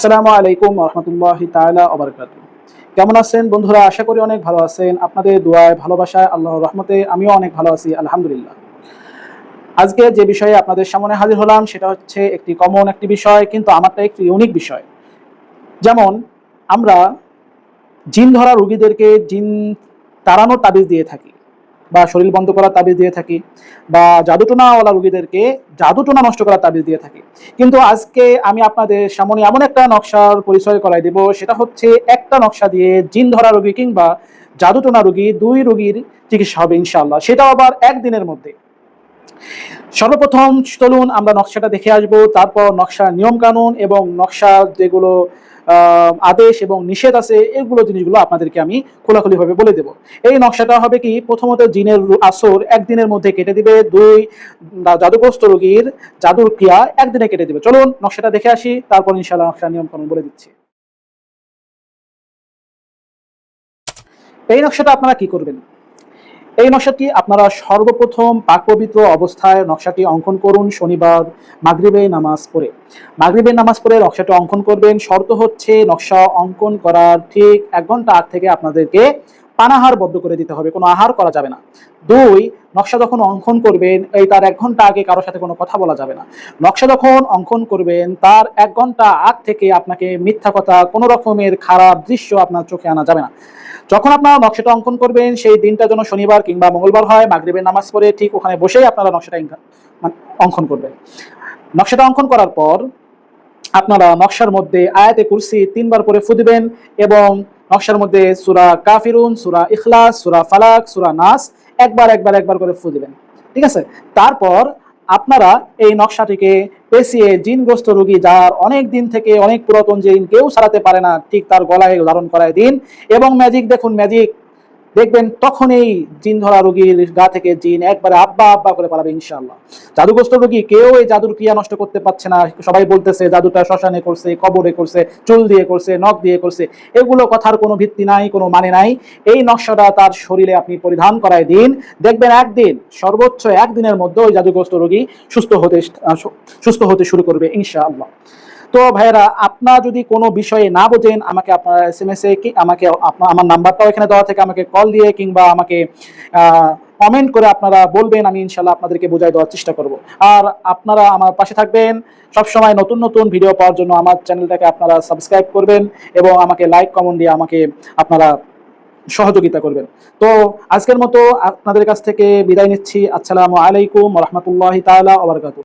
আসসালামু আলাইকুম রহমতুল্লাহি তাআলা ওয়া বারাকাতুহু। কেমন আছেন বন্ধুরা? আশা করি অনেক ভালো আছেন। আপনাদের দোয়ায়, ভালোবাসায়, আল্লাহর রহমতে আমিও অনেক ভালো আছি, আলহামদুলিল্লাহ। আজকে যে বিষয়ে আপনাদের সামনে হাজির হলাম সেটা হচ্ছে একটি কমন একটি বিষয়, কিন্তু আমারটা একটি ইউনিক বিষয়। যেমন আমরা জিন ধরা রোগীদেরকে জিন তাড়ানোর তাবিজ দিয়ে থাকি, বা শরীর বন্ধ করার তাবিজ দিয়ে থাকি, বা জাদুটোনাওয়ালা রোগীদেরকে জাদুটোনা নষ্ট করার তাবিজ দিয়ে থাকি। কিন্তু আজকে আমি আপনাদের সামনে এমন একটা নকশার পরিচয় করাই দেব, সেটা হচ্ছে একটা নকশা দিয়ে জিন ধরা রোগী কিংবা জাদুটোনা রোগী দুই রোগীর চিকিৎসা হবে ইনশাআল্লাহ, সেটাও আবার একদিনের মধ্যে। সর্বপ্রথম চলুন আমরা নকশাটা দেখে আসব, তারপর নকশার নিয়ম কানুন এবং নকশা যেগুলো আদেশ এবং নিষেধ আছে এগুলো জিনিসগুলো আপনাদেরকে আমি খোলাখুলিভাবে বলে দেব। এই নকশাটা হবে কি, প্রথমত জিনের আসর একদিনের মধ্যে কেটে দিবে, দুই জাদুগ্রস্ত রোগীর জাদুর ক্রিয়া একদিনে কেটে দিবে। চলুন নকশাটা দেখে আসি, তারপর ইনশাআল্লাহ নকশার নিয়ম কানুন বলে দিচ্ছি। এই নকশাটা আপনারা কি করবেন? এই নকশাটি আপনারা সর্বপ্রথম পাক পবিত্র অবস্থায় নকশাটি অঙ্কন করুন। শনিবার মাগরিবের নামাজ পড়ে নকশাটি অঙ্কন করবেন। শর্ত হচ্ছে নকশা অঙ্কন করার ঠিক 1 ঘন্টা আগ থেকে আপনাদেরকে পানাহার বদ্ধ করে দিতে হবে, কোনো আহার করা যাবে না। দুই, নকশা যখন অঙ্কন করবেন এই তার 1 ঘন্টা আগে কারোর সাথে কোনো কথা বলা যাবে না। নকশা যখন অঙ্কন করবেন তার 1 ঘন্টা আগ থেকে আপনাকে মিথ্যা কথা, কোনো রকমের খারাপ দৃশ্য আপনার চোখে আনা যাবে না। যখন আপনারা নকশাটা অঙ্কন করবেন সেই দিনটা যেন শনিবার কিংবা মঙ্গলবার হয়, মাগরিবের নামাজ পড়ে ঠিক ওখানে বসেই আপনারা নকশাটা অঙ্কন করবেন। নকশাটা অঙ্কন করার পর আপনারা নকশার মধ্যে আয়াতে কুরসি 3 বার করে ফু দিবেন এবং নকশার মধ্যে সূরা কাফিরুন, সূরা ইখলাস, সূরা ফালাক, সূরা নাস একবার করে ফু দিবেন। ঠিক আছে? তারপর আপনারা এই নকশাটিকে পেঁচিয়ে জিনগ্রস্ত রোগী যার অনেক দিন থেকে অনেক পুরাতন জিন কেউ সারাতে পারে না, ঠিক তার গলায় ধারণ করায় দিন এবং ম্যাজিক দেখুন, ম্যাজিক দেখবেন তখন এই জিন ধরা রোগীর গা থেকে জিন একবারে আব্বা আব্বা করে পালাবে ইনশাআল্লাহ। জাদুগ্রস্ত রোগী কেউ এই জাদুর ক্রিয়া নষ্ট করতে পারছে না। সবাই বলতেছে জাদুটা শ্মশানে করছে, কবরে করছে, চুল দিয়ে করছে, নখ দিয়ে করছে। এগুলো কথার কোনো ভিত্তি নাই, কোনো মানে নাই। এই নকশাটা তার শরীরে আপনি পরিধান করায় দিন, দেখবেন একদিন, সর্বোচ্চ একদিনের মধ্যে ওই জাদুগ্রস্ত রোগী সুস্থ হতে শুরু করবে ইনশাআল্লাহ। তো ভাইয়েরা, আপনারা যদি কোনো বিষয়ে না বোঝেন আমাকে আপনারা SMS-এ আমাকে আমার নাম্বারটাও এখানে দেওয়া থেকে আমাকে কল দিয়ে কিংবা আমাকে কমেন্ট করে আপনারা বলবেন, আমি ইনশাআল্লাহ আপনাদেরকে বোঝাই দেওয়ার চেষ্টা করব। আর আপনারা আমার পাশে থাকবেন, সবসময় নতুন নতুন ভিডিও পাওয়ার জন্য আমার চ্যানেলটাকে আপনারা সাবস্ক্রাইব করবেন এবং আমাকে লাইক কমেন্ট দিয়ে আমাকে আপনারা সহযোগিতা করবেন। তো আজকের মতো আপনাদের কাছ থেকে বিদায় নিচ্ছি। আসসালামু আলাইকুম ওয়া রাহমাতুল্লাহি তাআলা ওয়া বারাকাতুহু।